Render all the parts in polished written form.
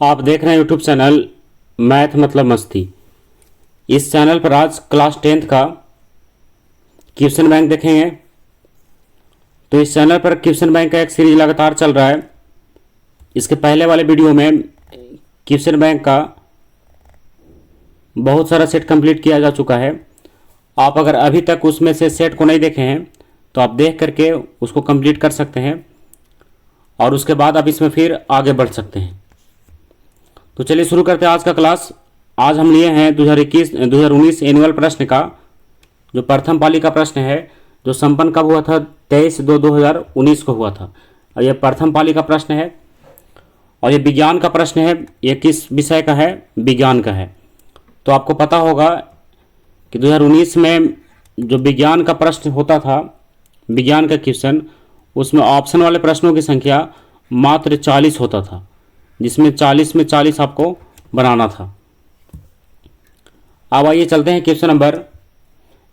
आप देख रहे हैं यूट्यूब चैनल मैथ मतलब मस्ती। इस चैनल पर आज क्लास 10th का क्वेश्चन बैंक देखेंगे। तो इस चैनल पर क्वेश्चन बैंक का एक सीरीज लगातार चल रहा है। इसके पहले वाले वीडियो में क्वेश्चन बैंक का बहुत सारा सेट कंप्लीट किया जा चुका है। आप अगर अभी तक उसमें से सेट को नहीं देखे हैं तो आप देख करके उसको कंप्लीट कर सकते हैं और उसके बाद आप इसमें फिर आगे बढ़ सकते हैं। तो चलिए शुरू करते हैं आज का क्लास। आज हम लिए हैं 2019 एनुअल प्रश्न का जो प्रथम पाली का प्रश्न है, जो संपन्न कब हुआ था, 23/2/2019 को हुआ था। और यह प्रथम पाली का प्रश्न है और ये विज्ञान का प्रश्न है। ये किस विषय का है? विज्ञान का है। तो आपको पता होगा कि 2019 में जो विज्ञान का प्रश्न होता था, विज्ञान का क्वेश्चन, उसमें ऑप्शन वाले प्रश्नों की संख्या मात्र 40 होता था, जिसमें 40 में 40 आपको बनाना था। अब आइए चलते हैं क्वेश्चन नंबर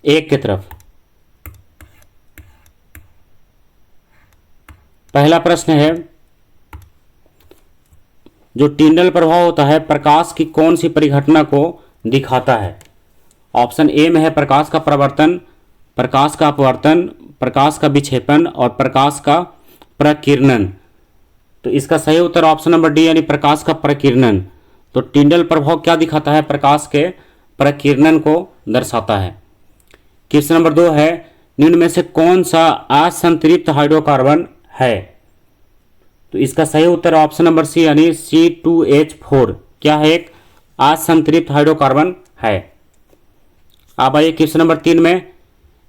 1 की तरफ। पहला प्रश्न है, जो टिंडल प्रभाव होता है प्रकाश की कौन सी परिघटना को दिखाता है? ऑप्शन ए में है प्रकाश का प्रवर्तन, प्रकाश का अपवर्तन, प्रकाश का विक्षेपण और प्रकाश का प्रकीर्णन। तो इसका सही उत्तर ऑप्शन नंबर डी यानी प्रकाश का प्रकीर्णन। तो टिंडल प्रभाव क्या दिखाता है? प्रकाश के प्रकीर्णन को दर्शाता है। क्वेश्चन नंबर 2 है, निम्न में से कौन सा असंतृप्त हाइड्रोकार्बन है? तो इसका सही उत्तर ऑप्शन नंबर सी यानी C2H4 क्या है? एक असंतृप्त हाइड्रोकार्बन है। अब आइए क्वेश्चन नंबर 3 में,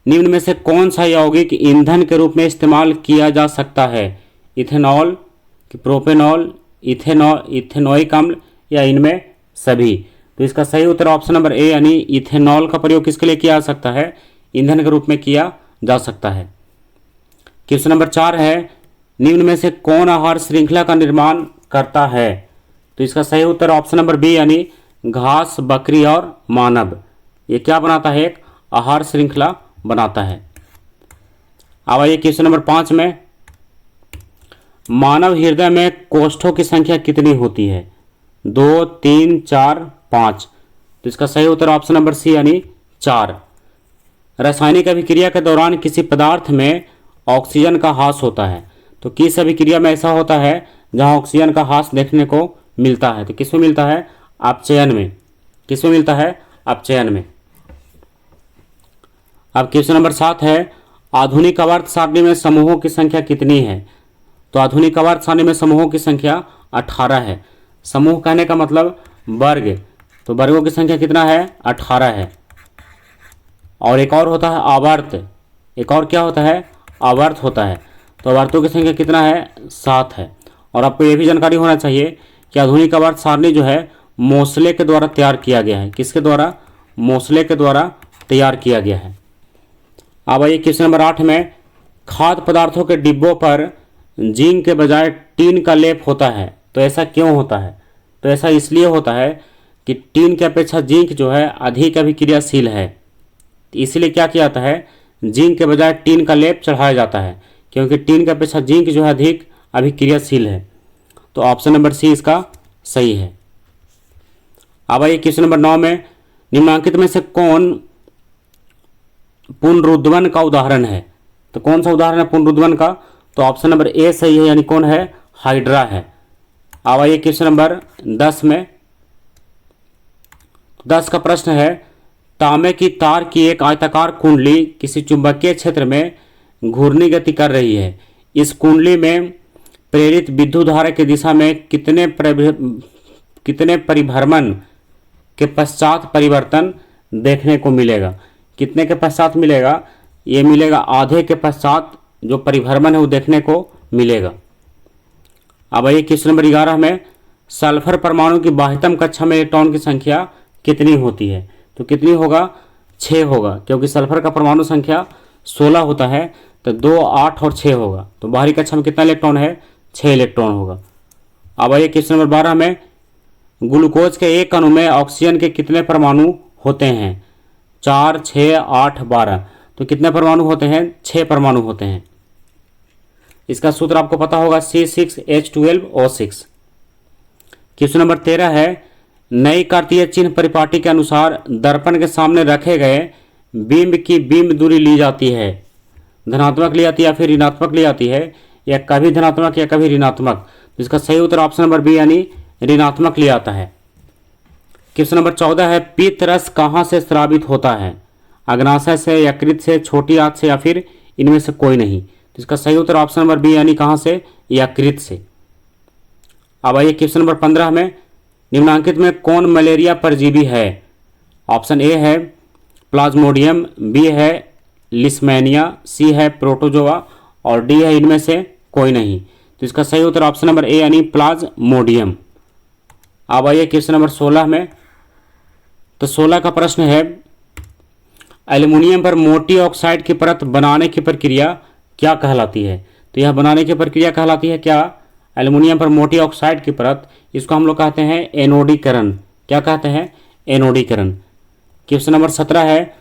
निम्न में से कौन सा यौगिक ईंधन के रूप में इस्तेमाल किया जा सकता है? इथेनॉल, प्रोपेनॉल, इथेनोइक अम्ल या इनमें सभी? तो इसका सही उत्तर ऑप्शन नंबर ए यानी इथेनॉल का प्रयोग किसके लिए किया जा सकता है? ईंधन के रूप में किया जा सकता है। क्वेश्चन नंबर 4 है, निम्न में से कौन आहार श्रृंखला का निर्माण करता है? तो इसका सही उत्तर ऑप्शन नंबर बी यानी घास, बकरी और मानव। ये क्या बनाता है? एक आहार श्रृंखला बनाता है। अब आइए क्वेश्चन नंबर 5 में, मानव हृदय में कोष्ठों की संख्या कितनी होती है? 2, 3, 4, 5। तो इसका सही उत्तर ऑप्शन नंबर सी यानी 4। रासायनिक अभिक्रिया के दौरान किसी पदार्थ में ऑक्सीजन का ह्रास होता है। तो किस अभिक्रिया में ऐसा होता है जहां ऑक्सीजन का ह्रास देखने को मिलता है? तो किसमें मिलता है? अपचयन में। किसमें मिलता है? अपचयन में। अब क्वेश्चन नंबर 7 है, आधुनिक आवर्त सारणी में समूहों की संख्या कितनी है? तो आधुनिक आवर्त सारणी में समूहों की संख्या 18 है। समूह कहने का मतलब वर्ग, तो वर्गों की संख्या कितना है? 18 है। और एक और होता है आवर्त। एक और क्या होता है? आवर्त होता है। तो आवर्तों की संख्या कितना है? 7 है। और आपको ये भी जानकारी होना चाहिए कि आधुनिक आवर्त सारणी जो है मोसले के द्वारा तैयार किया गया है। किसके द्वारा? मोसले के द्वारा तैयार किया गया है। अब आइए क्वेश्चन नंबर 8 में, खाद्य पदार्थों के डिब्बों पर जिंक के बजाय टीन का लेप होता है। तो ऐसा क्यों होता है? तो ऐसा इसलिए होता है कि टीन की अपेक्षा जिंक जो है अधिक अभिक्रियाशील है। इसलिए क्या किया जाता है? जिंक के बजाय टीन का लेप चढ़ाया जाता है, क्योंकि टीन की अपेक्षा जिंक जो है अधिक अभिक्रियाशील है। तो ऑप्शन नंबर सी इसका सही है। अब आइए क्वेश्चन नंबर 9 में, निम्नलिखित में से कौन पुनरुद्वन का उदाहरण है? तो कौन सा उदाहरण है पुनरुद्वन का? तो ऑप्शन नंबर ए सही है यानी कौन है? हाइड्रा है। अब आइए क्वेश्चन नंबर 10 में, 10 का प्रश्न है, तांबे की तार की एक आयताकार कुंडली किसी चुंबकीय क्षेत्र में घूर्णी गति कर रही है। इस कुंडली में प्रेरित विद्युत धारा की दिशा में कितने परिभ्रमण के पश्चात परिवर्तन देखने को मिलेगा? कितने के पश्चात मिलेगा? ये मिलेगा आधे के पश्चात जो परिभ्रमण है वो देखने को मिलेगा। अब आइए क्वेश्चन नंबर 11 में, सल्फर परमाणु की बाह्यतम कक्षा में इलेक्ट्रॉन की संख्या कितनी होती है? तो कितनी होगा? 6 होगा, क्योंकि सल्फर का परमाणु संख्या 16 होता है। तो 2, 8 और 6 होगा। तो बाहरी कक्षा में कितना इलेक्ट्रॉन है? 6 इलेक्ट्रॉन होगा। अब आइए क्वेश्चन नंबर 12 में, ग्लूकोज के एक अणु में ऑक्सीजन के कितने परमाणु होते हैं? 4, 6, 8, 12। तो कितने परमाणु होते हैं? 6 परमाणु होते हैं। इसका सूत्र आपको पता होगा C6H12O6। क्वेश्चन नंबर 13 है, नई कार्तीय चिन्ह परिपाटी के अनुसार दर्पण के सामने रखे गए बिंब की बिंब दूरी ली जाती है, धनात्मक ली जाती है या फिर ऋणात्मक ली जाती है, या कभी धनात्मक या कभी ऋणात्मक। तो इसका सही उत्तर ऑप्शन नंबर बी यानी ऋणात्मक लिया जाता है। क्वेश्चन नंबर 14 है, पित्त रस कहाँ से स्रावित होता है, अग्नाशय से, यकृत से, छोटी आंत से या फिर इनमें से कोई नहीं। तो इसका सही उत्तर ऑप्शन नंबर बी यानी कहाँ से, यकृत से। अब आइए क्वेश्चन नंबर 15 में, निम्नांकित में कौन मलेरिया परजीवी है। ऑप्शन ए है प्लाज्मोडियम, बी है लिस्मेनिया, सी है प्रोटोजोआ और डी है इनमें से कोई नहीं। तो इसका सही उत्तर ऑप्शन नंबर ए यानी प्लाज्मोडियम। अब आइए क्वेश्चन नंबर 16 में, तो 16 का प्रश्न है, एल्युमिनियम पर मोटी ऑक्साइड की परत बनाने की प्रक्रिया क्या कहलाती है। तो यह बनाने की प्रक्रिया कहलाती है क्या, एल्युमिनियम पर मोटी ऑक्साइड की परत, इसको हम लोग कहते हैं एनोडीकरण। क्या कहते हैं, एनोडीकरण। क्वेश्चन नंबर 17 है,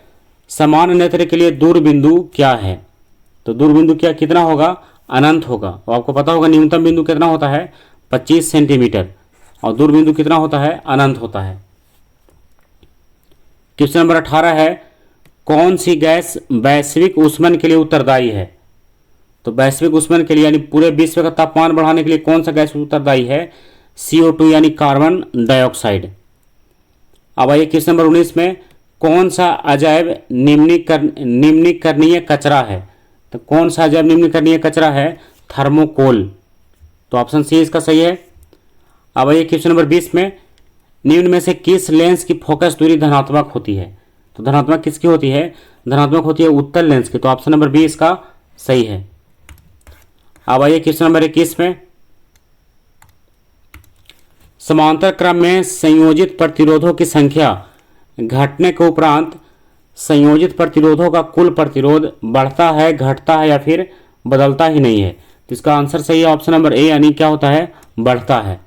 समान नेत्र के लिए दूरबिंदु क्या है। तो दूरबिंदु क्या कितना होगा, अनंत होगा। और आपको पता होगा न्यूनतम बिंदु कितना होता है, 25 सेंटीमीटर, और दूरबिंदु कितना होता है, अनंत होता है। क्वेश्चन नंबर 18 है, कौन सी गैस वैश्विक ऊष्मन के लिए उत्तरदायी है। तो वैश्विक ऊष्मन के लिए यानी पूरे विश्व का तापमान बढ़ाने के लिए कौन सा गैस उत्तरदायी है, CO2 यानी कार्बन डाइऑक्साइड। अब आइए क्वेश्चन नंबर 19 में, कौन सा अजैव निम्नीकरणीय कचरा है। तो कौन सा अजैव निम्नीकरणीय कचरा है, थर्मोकोल। तो ऑप्शन सी इसका सही है। अब आइए क्वेश्चन नंबर 20 में, निम्न में से किस लेंस की फोकस दूरी धनात्मक होती है। तो धनात्मक किसकी होती है, धनात्मक होती है उत्तल लेंस की। तो ऑप्शन नंबर बी इसका सही है। अब आइए क्वेश्चन नंबर 21 में, समांतर क्रम में संयोजित प्रतिरोधों की संख्या घटने के उपरांत संयोजित प्रतिरोधों का कुल प्रतिरोध बढ़ता है, घटता है या फिर बदलता ही नहीं है। तो इसका आंसर सही है ऑप्शन नंबर ए यानी क्या होता है, बढ़ता है।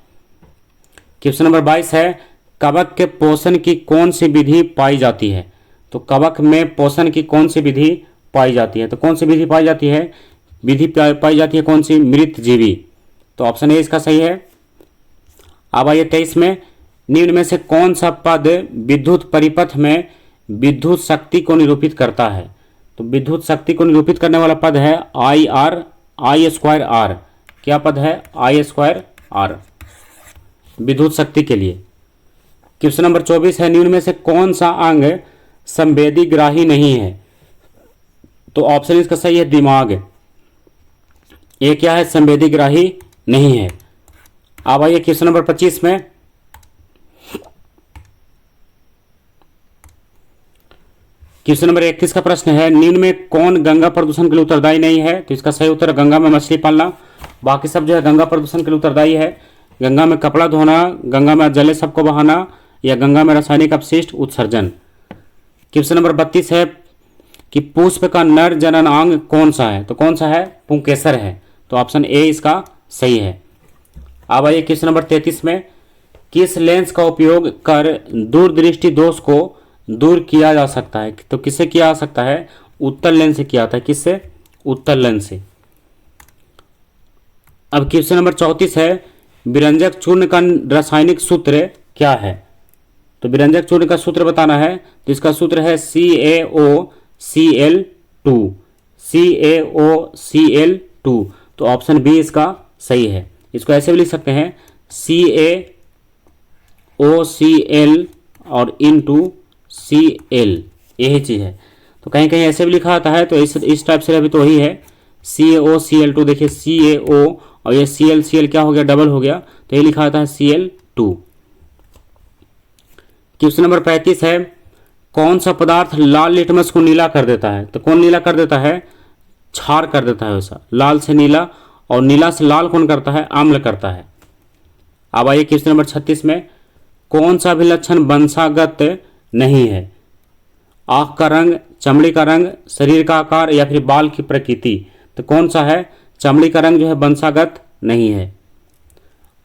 क्वेश्चन नंबर 22 है, कवक के पोषण की कौन सी विधि पाई जाती है। तो कवक में पोषण की कौन सी विधि पाई जाती है। तो कौन सी विधि पाई जाती है, विधि पाई जाती है कौन सी, मृतजीवी। तो ऑप्शन ए इसका सही है। अब आइए 23 में, निम्न में से कौन सा पद विद्युत परिपथ में विद्युत शक्ति को निरूपित करता है। तो विद्युत शक्ति को निरूपित करने वाला पद है आई स्क्वायर आर। क्या पद है, आई स्क्वायर आर, विद्युत शक्ति के लिए। क्वेश्चन नंबर 24 है, निम्न में से कौन सा अंग संवेदीग्राही नहीं है। तो ऑप्शन इसका सही है दिमाग। ये क्या है, संवेदीग्राही नहीं है। अब आइए क्वेश्चन नंबर 25 में, क्वेश्चन नंबर 31 का प्रश्न है, निम्न में कौन गंगा प्रदूषण के लिए उत्तरदायी नहीं है। तो इसका सही उत्तर गंगा में मछली पालना, बाकी सब जो है गंगा प्रदूषण के लिए उत्तरदायी है। गंगा में कपड़ा धोना, गंगा में जले सबको बहाना, या गंगा में रासायनिक अपशिष्ट उत्सर्जन। क्वेश्चन नंबर 32 है कि पुष्प का नर जनन अंग कौन सा है। तो कौन सा है, पुंकेसर है। तो ऑप्शन ए इसका सही है। अब आइए क्वेश्चन नंबर 33 में, किस लेंस का उपयोग कर दूरदृष्टि दोष को दूर किया जा सकता है। तो किससे किया जा सकता है, उत्तल लेंस से किया जाता है। किससे, उत्तल लेंस से। अब क्वेश्चन नंबर 34 है, विरंजक चूर्ण का रासायनिक सूत्र क्या है। तो विरंजक चूर्ण का सूत्र बताना है। तो इसका सूत्र है CaOCl2, CaOCl2। तो ऑप्शन बी इसका सही है। इसको ऐसे भी लिख सकते हैं CaOCl और इनटू Cl, यही चीज़ है। तो कहीं कहीं ऐसे भी लिखा आता है, तो इस टाइप से अभी तो वही है CaOCl2। देखिए CaO और ये Cl क्या हो गया, डबल हो गया, तो ये लिखा आता है Cl2। क्वेश्चन नंबर 35 है, कौन सा पदार्थ लाल लिटमस को नीला कर देता है। तो कौन नीला कर देता है, क्षार कर देता है वैसा, लाल से नीला, और नीला से लाल कौन करता है, अम्ल करता है। अब आइए क्वेश्चन नंबर 36 में, कौन सा भी लक्षण वंशागत नहीं है। आँख का रंग, चमड़ी का रंग, शरीर का आकार या फिर बाल की प्रकृति। तो कौन सा है, चमड़ी का रंग जो है वंशागत नहीं है।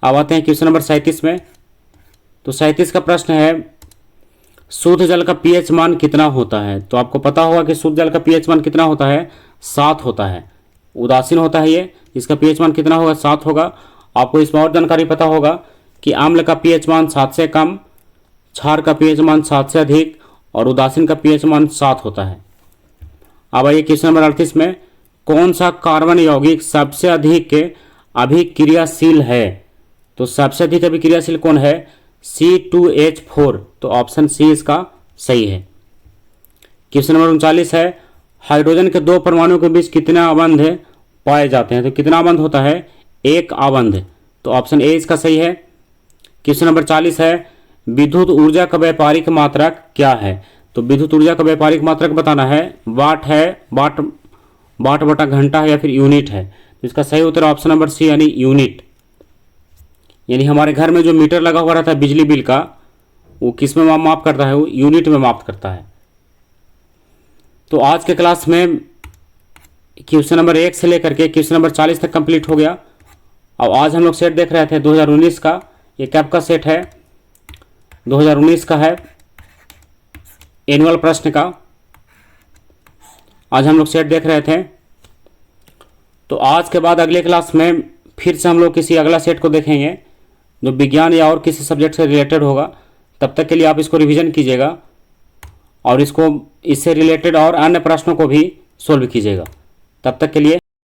अब आते हैं क्वेश्चन नंबर 37 में। तो 37 का प्रश्न है, शुद्ध जल का पीएच मान कितना होता है। तो आपको पता होगा कि शुद्ध जल का पीएच मान कितना होता है, 7 होता है। उदासीन होता है ये, इसका पीएच मान कितना होगा, 7 होगा। आपको इसमें और जानकारी पता होगा कि अम्ल का पीएच मान 7 से कम, क्षार का पीएच मान 7 से अधिक और उदासीन का पीएच मान 7 होता है। अब आइए क्वेश्चन नंबर 38 में, कौन सा कार्बन यौगिक सबसे अधिक अभिक्रियाशील है? तो सबसे अधिक अभिक्रियाशील कौन है? C2H4। तो ऑप्शन सी इसका सही है। क्वेश्चन नंबर 39 है, हाइड्रोजन के दो परमाणुओं के बीच कितने आबंध पाए जाते हैं? तो कितना आबंध होता है? एक आबंध। तो ऑप्शन ए इसका सही है। क्वेश्चन नंबर 40 है, विद्युत ऊर्जा का व्यापारिक मात्रक क्या है? तो विद्युत ऊर्जा का व्यापारिक मात्रक बताना है, वाट है, वाट बटा घंटा है या फिर यूनिट है। तो इसका सही उत्तर ऑप्शन नंबर सी यानी यूनिट। यानी हमारे घर में जो मीटर लगा हुआ रहता है बिजली बिल का, वो किस में माप करता है? वो यूनिट में माप करता है। तो आज के क्लास में क्वेश्चन नंबर 1 से लेकर के क्वेश्चन नंबर 40 तक कंप्लीट हो गया। अब आज हम लोग सेट देख रहे थे 2019 का। ये कब का सेट है? 2019 का है, एनुअल प्रश्न का। आज हम लोग सेट देख रहे थे। तो आज के बाद अगले क्लास में फिर से हम लोग किसी अगला सेट को देखेंगे जो विज्ञान या और किसी सब्जेक्ट से रिलेटेड होगा। तब तक के लिए आप इसको रिवीजन कीजिएगा और इससे रिलेटेड और अन्य प्रश्नों को भी सोल्व कीजिएगा। तब तक के लिए